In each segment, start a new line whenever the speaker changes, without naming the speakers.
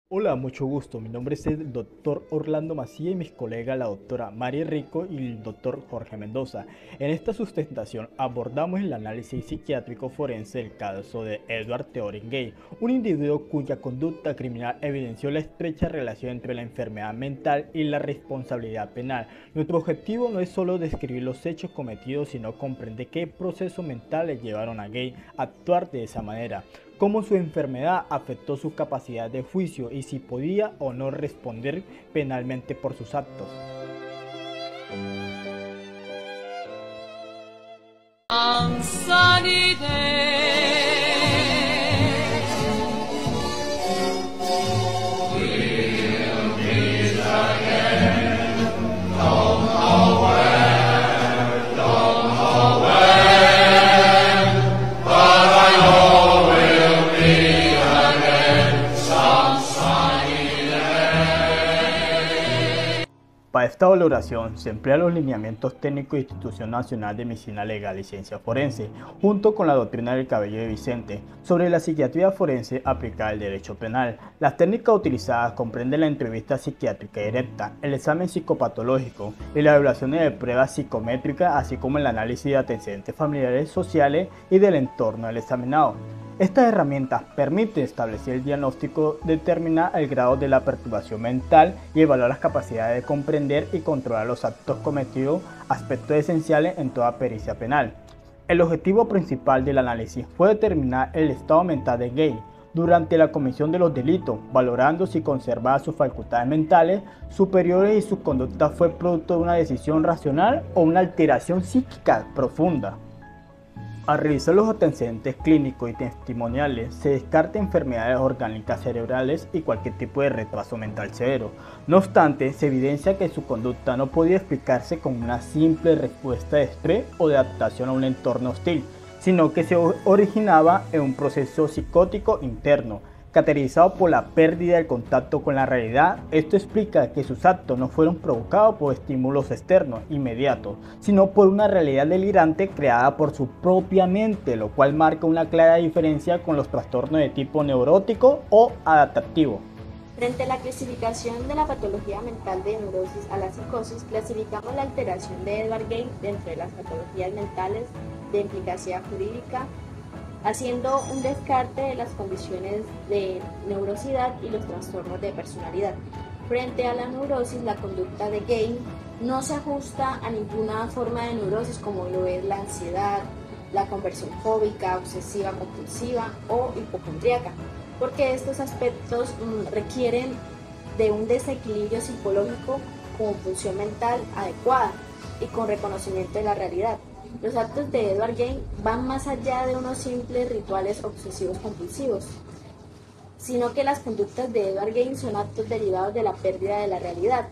Hola, mucho gusto. Mi nombre es el doctor Orlando Macía y mis colegas la doctora Mari Rico y el doctor Jorge Mendoza. En esta sustentación abordamos el análisis psiquiátrico forense del caso de Edward Theoren Gay, un individuo cuya conducta criminal evidenció la estrecha relación entre la enfermedad mental y la responsabilidad penal. Nuestro objetivo no es solo describir los hechos cometidos, sino comprender qué procesos mentales llevaron a Gay a actuar de esa manera, cómo su enfermedad afectó su capacidad de juicio y si podía o no responder penalmente por sus actos.
On sunny days, we'll meet again. Don't know where, don't know when, but I know we'll meet again some sunny day.
Para esta valoración se emplean los lineamientos técnicos de Institución Nacional de Medicina Legal y Ciencia Forense, junto con la doctrina del Cabello de Vicente, sobre la psiquiatría forense aplicada al derecho penal. Las técnicas utilizadas comprenden la entrevista psiquiátrica directa, el examen psicopatológico y la evaluación de pruebas psicométricas, así como el análisis de antecedentes familiares, sociales y del entorno del examinado. Estas herramientas permiten establecer el diagnóstico, determinar el grado de la perturbación mental y evaluar las capacidades de comprender y controlar los actos cometidos, aspectos esenciales en toda pericia penal. El objetivo principal del análisis fue determinar el estado mental de Gay durante la comisión de los delitos, valorando si conservaba sus facultades mentales superiores y su conducta fue producto de una decisión racional o una alteración psíquica profunda. Al revisar los antecedentes clínicos y testimoniales, se descarta enfermedades orgánicas cerebrales y cualquier tipo de retraso mental severo. No obstante, se evidencia que su conducta no podía explicarse con una simple respuesta de estrés o de adaptación a un entorno hostil, sino que se originaba en un proceso psicótico interno, caracterizado por la pérdida del contacto con la realidad. Esto explica que sus actos no fueron provocados por estímulos externos inmediatos, sino por una realidad delirante creada por su propia mente, lo cual marca una clara diferencia con los trastornos de tipo neurótico o adaptativo.
Frente a la clasificación de la patología mental de neurosis a la psicosis, clasificamos la alteración de Edward Gay dentro de las patologías mentales de implicación jurídica, haciendo un descarte de las condiciones de neurosidad y los trastornos de personalidad. Frente a la neurosis, la conducta de Gay no se ajusta a ninguna forma de neurosis como lo es la ansiedad, la conversión fóbica, obsesiva compulsiva o hipocondríaca, porque estos aspectos requieren de un desequilibrio psicológico con función mental adecuada y con reconocimiento de la realidad. Los actos de Edward Gay van más allá de unos simples rituales obsesivos compulsivos, sino que las conductas de Edward Gay son actos derivados de la pérdida de la realidad.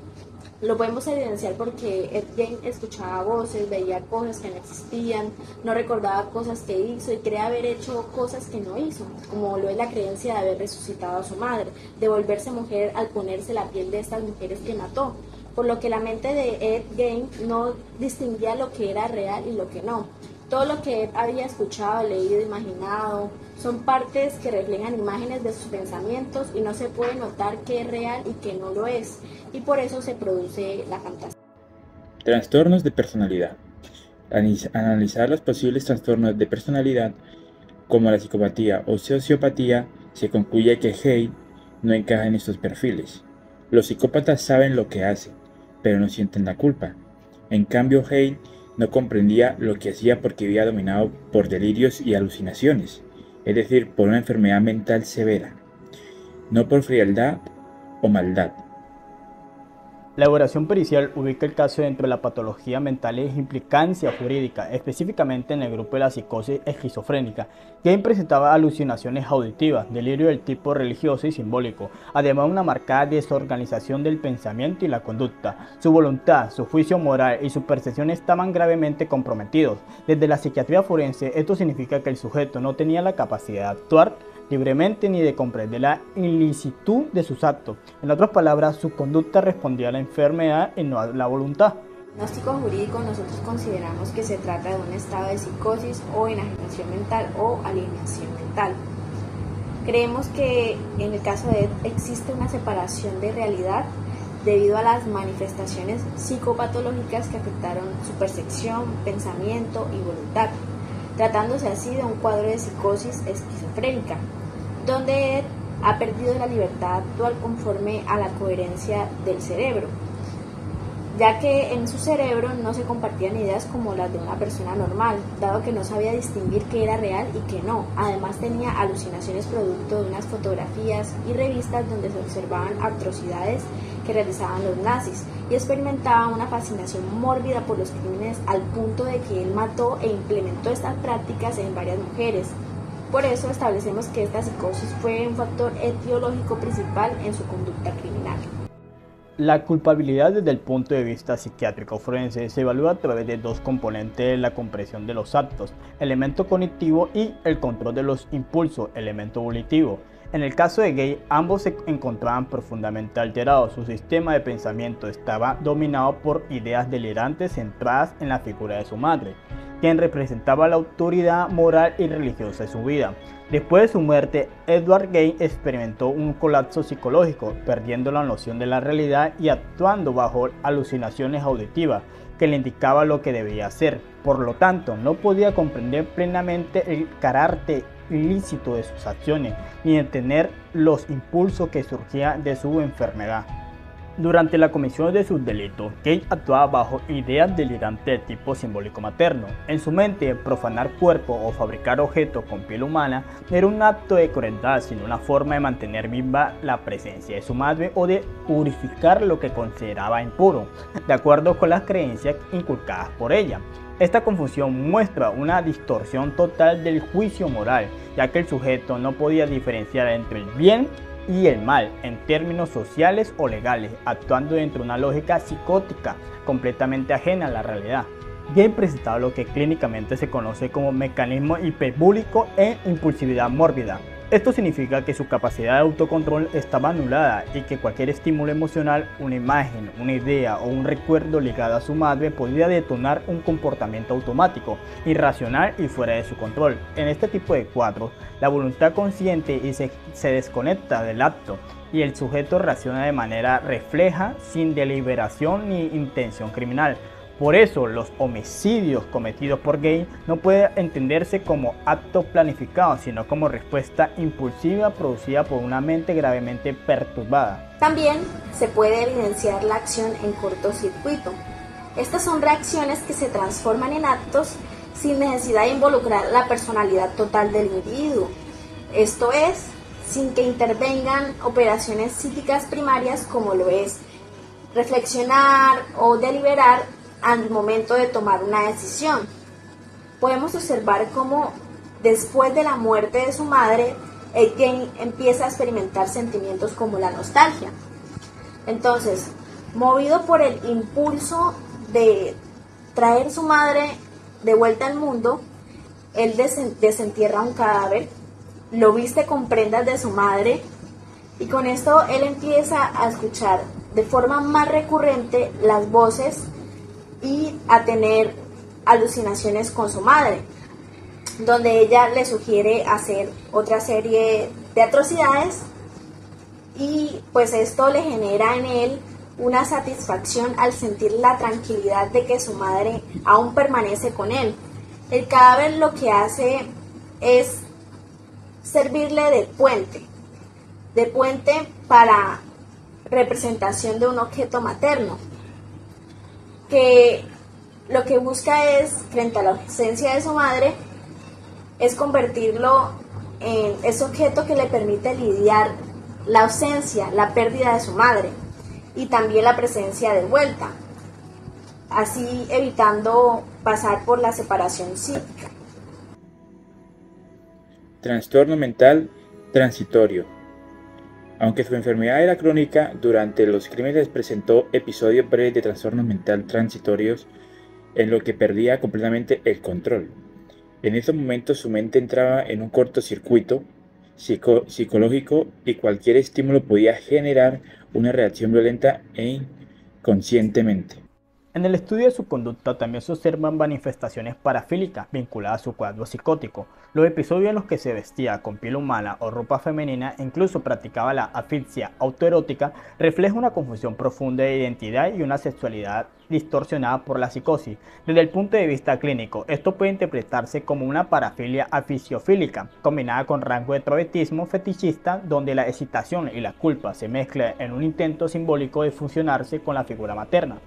Lo podemos evidenciar porque Ed Gein escuchaba voces, veía cosas que no existían, no recordaba cosas que hizo y cree haber hecho cosas que no hizo, como lo es la creencia de haber resucitado a su madre, de volverse mujer al ponerse la piel de estas mujeres que mató, por lo que la mente de Ed Gein no distinguía lo que era real y lo que no. Todo lo que Ed había escuchado, leído, imaginado, son partes que reflejan imágenes de sus pensamientos y no se puede notar qué es real y qué no lo es, y por eso se produce la fantasía.
Trastornos de personalidad. Analizar los posibles trastornos de personalidad como la psicopatía o sociopatía, se concluye que Gay no encaja en estos perfiles. Los psicópatas saben lo que hacen, pero no sienten la culpa. En cambio, Gay no comprendía lo que hacía porque vivía dominado por delirios y alucinaciones, es decir, por una enfermedad mental severa, no por frialdad o maldad.
La elaboración pericial ubica el caso dentro de la patología mental de implicancia jurídica, específicamente en el grupo de la psicosis esquizofrénica, que presentaba alucinaciones auditivas, delirio del tipo religioso y simbólico, además de una marcada desorganización del pensamiento y la conducta. Su voluntad, su juicio moral y su percepción estaban gravemente comprometidos. Desde la psiquiatría forense, esto significa que el sujeto no tenía la capacidad de actuar libremente ni de comprender la ilicitud de sus actos. En otras palabras, su conducta respondía a la enfermedad y no a la voluntad.
En el diagnóstico jurídico nosotros consideramos que se trata de un estado de psicosis o enajenación mental o alienación mental. Creemos que en el caso de Ed existe una separación de realidad debido a las manifestaciones psicopatológicas que afectaron su percepción, pensamiento y voluntad, tratándose así de un cuadro de psicosis esquizofrénica, donde Ed ha perdido la libertad actual conforme a la coherencia del cerebro, ya que en su cerebro no se compartían ideas como las de una persona normal, dado que no sabía distinguir qué era real y qué no. Además tenía alucinaciones producto de unas fotografías y revistas donde se observaban atrocidades que realizaban los nazis y experimentaba una fascinación mórbida por los crímenes al punto de que él mató e implementó estas prácticas en varias mujeres. Por eso establecemos que esta psicosis fue un factor etiológico principal en su conducta criminal.
La culpabilidad desde el punto de vista psiquiátrico forense se evalúa a través de dos componentes: la comprensión de los actos, elemento cognitivo, y el control de los impulsos, elemento volitivo. En el caso de Gay, ambos se encontraban profundamente alterados. Su sistema de pensamiento estaba dominado por ideas delirantes centradas en la figura de su madre, quien representaba la autoridad moral y religiosa de su vida. Después de su muerte, Edward Gay experimentó un colapso psicológico, perdiendo la noción de la realidad y actuando bajo alucinaciones auditivas que le indicaban lo que debía hacer. Por lo tanto, no podía comprender plenamente el carácter ilícito de sus acciones, ni entender los impulsos que surgían de su enfermedad. Durante la comisión de sus delitos, Gay actuaba bajo ideas delirantes de tipo simbólico materno. En su mente, profanar cuerpos o fabricar objetos con piel humana no era un acto de crueldad, sino una forma de mantener viva la presencia de su madre o de purificar lo que consideraba impuro, de acuerdo con las creencias inculcadas por ella. Esta confusión muestra una distorsión total del juicio moral, ya que el sujeto no podía diferenciar entre el bien y el mal en términos sociales o legales, actuando dentro de una lógica psicótica completamente ajena a la realidad. Gay presentaba lo que clínicamente se conoce como mecanismo hiperbólico e impulsividad mórbida. Esto significa que su capacidad de autocontrol estaba anulada y que cualquier estímulo emocional, una imagen, una idea o un recuerdo ligado a su madre podía detonar un comportamiento automático, irracional y fuera de su control. En este tipo de cuadros, la voluntad consciente se desconecta del acto y el sujeto reacciona de manera refleja, sin deliberación ni intención criminal. Por eso, los homicidios cometidos por Gay no pueden entenderse como actos planificados, sino como respuesta impulsiva producida por una mente gravemente perturbada.
También se puede evidenciar la acción en cortocircuito. Estas son reacciones que se transforman en actos sin necesidad de involucrar la personalidad total del individuo. Esto es, sin que intervengan operaciones psíquicas primarias como lo es reflexionar o deliberar al momento de tomar una decisión. Podemos observar cómo después de la muerte de su madre, Gay empieza a experimentar sentimientos como la nostalgia. Entonces, movido por el impulso de traer su madre de vuelta al mundo, él desentierra un cadáver, lo viste con prendas de su madre y con esto él empieza a escuchar de forma más recurrente las voces y a tener alucinaciones con su madre, donde ella le sugiere hacer otra serie de atrocidades y pues esto le genera en él una satisfacción al sentir la tranquilidad de que su madre aún permanece con él. El cadáver lo que hace es servirle de puente para representación de un objeto materno, que lo que busca es, frente a la ausencia de su madre, es convertirlo en ese objeto que le permite lidiar la ausencia, la pérdida de su madre y también la presencia de vuelta, así evitando pasar por la separación psíquica.
Trastorno mental transitorio. Aunque su enfermedad era crónica, durante los crímenes presentó episodios breves de trastornos mental transitorios en lo que perdía completamente el control. En esos momentos su mente entraba en un cortocircuito psicológico y cualquier estímulo podía generar una reacción violenta e inconscientemente.
En el estudio de su conducta también se observan manifestaciones parafílicas vinculadas a su cuadro psicótico. Los episodios en los que se vestía con piel humana o ropa femenina e incluso practicaba la asfixia autoerótica reflejan una confusión profunda de identidad y una sexualidad distorsionada por la psicosis. Desde el punto de vista clínico, esto puede interpretarse como una parafilia asfixiofílica, combinada con rasgo de travestismo fetichista, donde la excitación y la culpa se mezclan en un intento simbólico de fusionarse con la figura materna.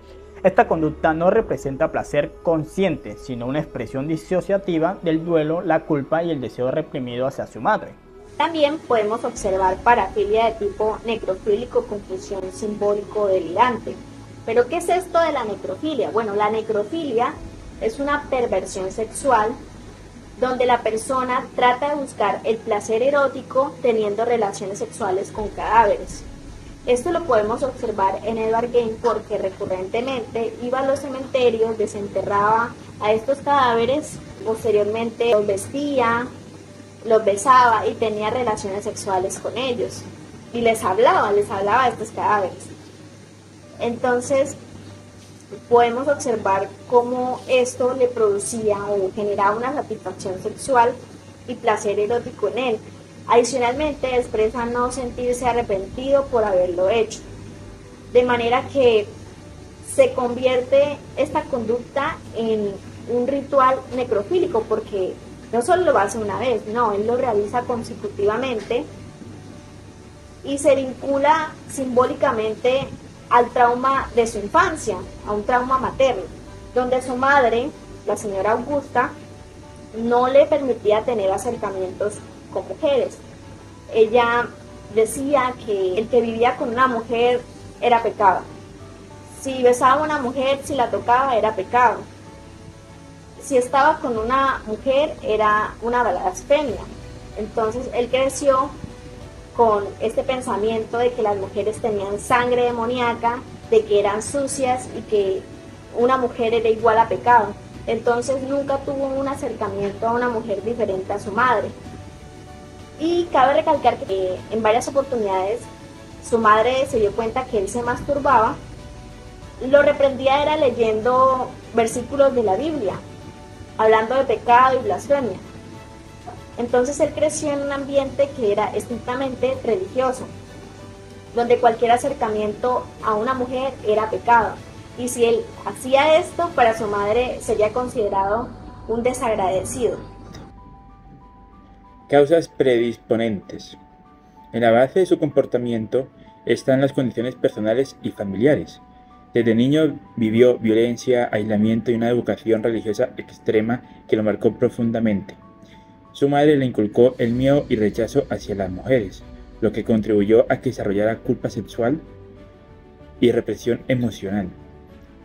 Esta conducta no representa placer consciente, sino una expresión disociativa del duelo, la culpa y el deseo reprimido hacia su madre.
También podemos observar parafilia de tipo necrofílico con fusión simbólico delirante. ¿Pero qué es esto de la necrofilia? Bueno, la necrofilia es una perversión sexual donde la persona trata de buscar el placer erótico teniendo relaciones sexuales con cadáveres. Esto lo podemos observar en Edward Game porque recurrentemente iba a los cementerios, desenterraba a estos cadáveres, posteriormente los vestía, los besaba y tenía relaciones sexuales con ellos. Y les hablaba a estos cadáveres. Entonces, podemos observar cómo esto le producía o generaba una satisfacción sexual y placer erótico en él. Adicionalmente, expresa no sentirse arrepentido por haberlo hecho. De manera que se convierte esta conducta en un ritual necrofílico, porque no solo lo hace una vez, no, él lo realiza consecutivamente y se vincula simbólicamente al trauma de su infancia, a un trauma materno, donde su madre, la señora Augusta, no le permitía tener acercamientos con mujeres. Ella decía que el que vivía con una mujer era pecado. Si besaba a una mujer, si la tocaba, era pecado. Si estaba con una mujer, era una blasfemia. Entonces él creció con este pensamiento de que las mujeres tenían sangre demoníaca, de que eran sucias y que una mujer era igual a pecado. Entonces nunca tuvo un acercamiento a una mujer diferente a su madre. Y cabe recalcar que en varias oportunidades su madre se dio cuenta que él se masturbaba. Lo reprendía era leyendo versículos de la Biblia, hablando de pecado y blasfemia. Entonces él creció en un ambiente que era estrictamente religioso, donde cualquier acercamiento a una mujer era pecado. Y si él hacía esto, para su madre sería considerado un desagradecido.
Causas predisponentes. En la base de su comportamiento están las condiciones personales y familiares. Desde niño vivió violencia, aislamiento y una educación religiosa extrema que lo marcó profundamente. Su madre le inculcó el miedo y rechazo hacia las mujeres, lo que contribuyó a que desarrollara culpa sexual y represión emocional.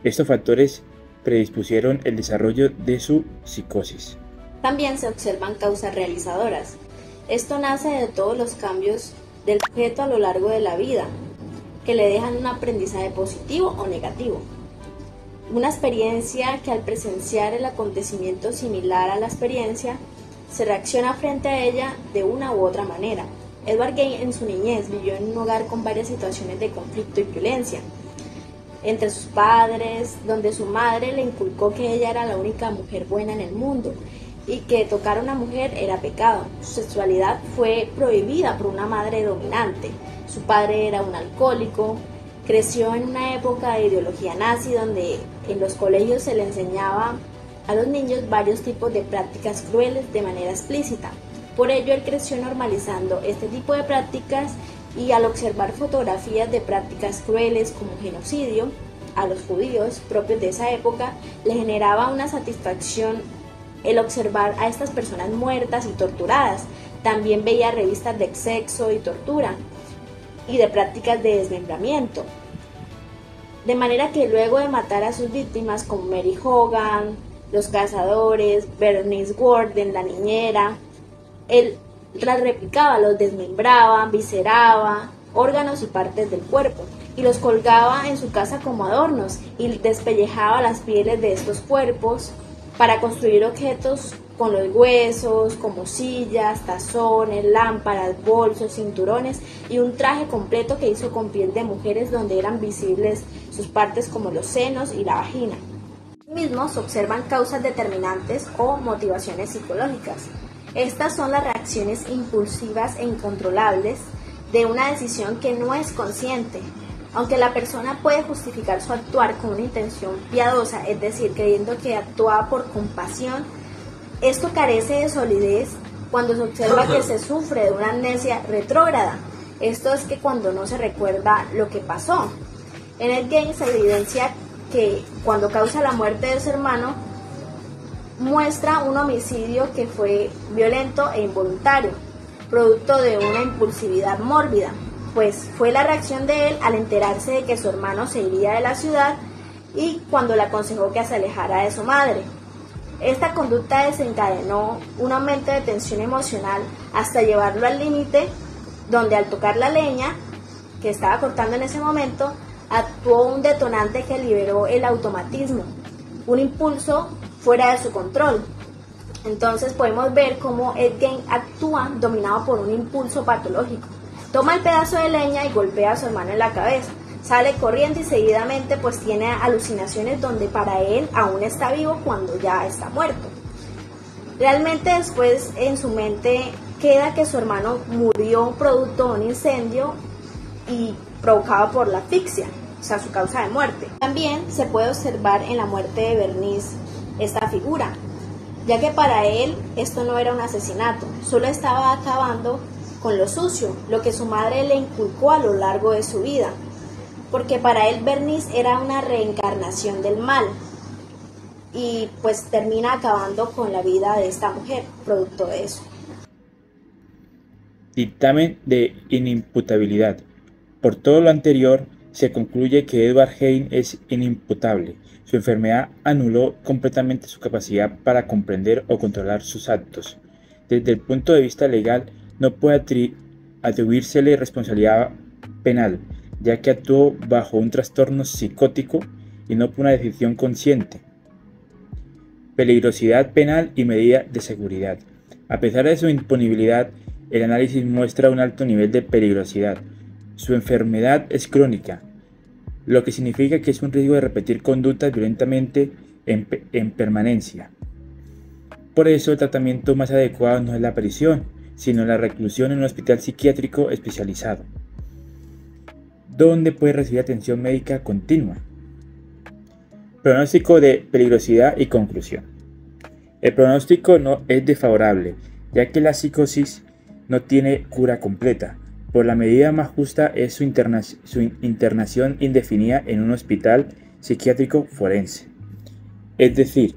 Estos factores predispusieron el desarrollo de su psicosis.
También se observan causas realizadoras. Esto nace de todos los cambios del sujeto a lo largo de la vida, que le dejan un aprendizaje positivo o negativo. Una experiencia que al presenciar el acontecimiento similar a la experiencia, se reacciona frente a ella de una u otra manera. Edward Game en su niñez vivió en un hogar con varias situaciones de conflicto y violencia entre sus padres, donde su madre le inculcó que ella era la única mujer buena en el mundo y que tocar a una mujer era pecado. Su sexualidad fue prohibida por una madre dominante. Su padre era un alcohólico. Creció en una época de ideología nazi donde en los colegios se le enseñaba a los niños varios tipos de prácticas crueles de manera explícita. Por ello él creció normalizando este tipo de prácticas y al observar fotografías de prácticas crueles como genocidio a los judíos propios de esa época, le generaba una satisfacción el observar a estas personas muertas y torturadas. También veía revistas de sexo y tortura y de prácticas de desmembramiento. De manera que luego de matar a sus víctimas como Mary Hogan, los cazadores, Bernice Worden, la niñera, él las replicaba, los desmembraba, visceraba órganos y partes del cuerpo y los colgaba en su casa como adornos y despellejaba las pieles de estos cuerpos para construir objetos con los huesos, como sillas, tazones, lámparas, bolsos, cinturones y un traje completo que hizo con piel de mujeres donde eran visibles sus partes como los senos y la vagina. Asimismo, se observan causas determinantes o motivaciones psicológicas. Estas son las reacciones impulsivas e incontrolables de una decisión que no es consciente. Aunque la persona puede justificar su actuar con una intención piadosa, es decir, creyendo que actúa por compasión, esto carece de solidez cuando se observa que se sufre de una amnesia retrógrada. Esto es que cuando no se recuerda lo que pasó. En el game se evidencia que cuando causa la muerte de su hermano, muestra un homicidio que fue violento e involuntario, producto de una impulsividad mórbida, pues fue la reacción de él al enterarse de que su hermano se iría de la ciudad y cuando le aconsejó que se alejara de su madre. Esta conducta desencadenó un aumento de tensión emocional hasta llevarlo al límite, donde al tocar la leña que estaba cortando en ese momento, actuó un detonante que liberó el automatismo, un impulso fuera de su control. Entonces podemos ver cómo Ed Gein actúa dominado por un impulso patológico. Toma el pedazo de leña y golpea a su hermano en la cabeza. Sale corriendo y seguidamente pues tiene alucinaciones donde para él aún está vivo cuando ya está muerto. Realmente después en su mente queda que su hermano murió producto de un incendio y provocado por la asfixia, o sea, su causa de muerte. También se puede observar en la muerte de Bernice esta figura, ya que para él esto no era un asesinato, solo estaba acabando con lo sucio, lo que su madre le inculcó a lo largo de su vida, porque para él Bernice era una reencarnación del mal y pues termina acabando con la vida de esta mujer, producto de eso.
Dictamen de inimputabilidad. Por todo lo anterior, se concluye que Edward Gein es inimputable. Su enfermedad anuló completamente su capacidad para comprender o controlar sus actos. Desde el punto de vista legal, no puede atribuírsele responsabilidad penal, ya que actuó bajo un trastorno psicótico y no por una decisión consciente. Peligrosidad penal y medida de seguridad. A pesar de su impunibilidad, el análisis muestra un alto nivel de peligrosidad. Su enfermedad es crónica, lo que significa que es un riesgo de repetir conductas violentamente en permanencia. Por eso el tratamiento más adecuado no es la prisión, sino la reclusión en un hospital psiquiátrico especializado, donde puede recibir atención médica continua. Pronóstico de peligrosidad y conclusión. El pronóstico no es desfavorable, ya que la psicosis no tiene cura completa. Por la medida más justa es su internación indefinida en un hospital psiquiátrico forense. Es decir,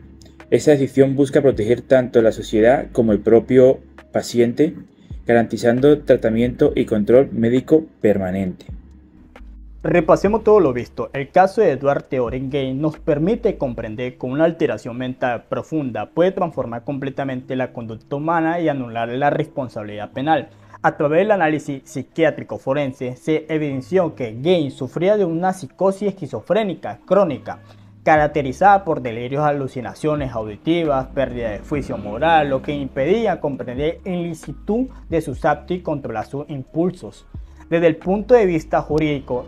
esa decisión busca proteger tanto a la sociedad como el propio paciente, garantizando tratamiento y control médico permanente.
Repasemos todo lo visto. El caso de Edward Theoren Gein nos permite comprender cómo una alteración mental profunda puede transformar completamente la conducta humana y anular la responsabilidad penal. A través del análisis psiquiátrico forense se evidenció que Gein sufría de una psicosis esquizofrénica crónica, caracterizada por delirios, alucinaciones auditivas, pérdida de juicio moral, lo que impedía comprender la ilicitud de sus actos y controlar sus impulsos. Desde el punto de vista jurídico,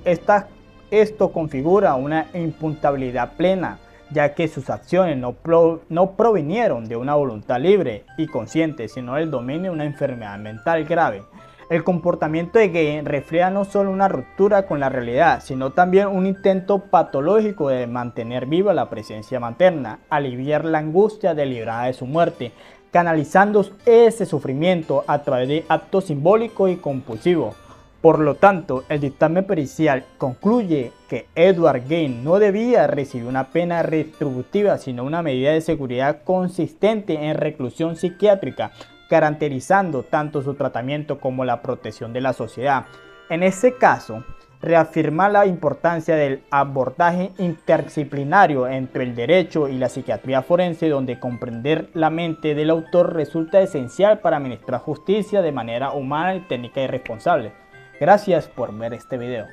esto configura una imputabilidad plena, ya que sus acciones no provinieron de una voluntad libre y consciente, sino del dominio de una enfermedad mental grave. El comportamiento de Gein refleja no solo una ruptura con la realidad, sino también un intento patológico de mantener viva la presencia materna, aliviar la angustia deliberada de su muerte, canalizando ese sufrimiento a través de actos simbólicos y compulsivos. Por lo tanto, el dictamen pericial concluye que Edward Gein no debía recibir una pena retributiva, sino una medida de seguridad consistente en reclusión psiquiátrica, garantizando tanto su tratamiento como la protección de la sociedad. En ese caso, reafirma la importancia del abordaje interdisciplinario entre el derecho y la psiquiatría forense, donde comprender la mente del autor resulta esencial para administrar justicia de manera humana y técnica y responsable. Gracias por ver este video.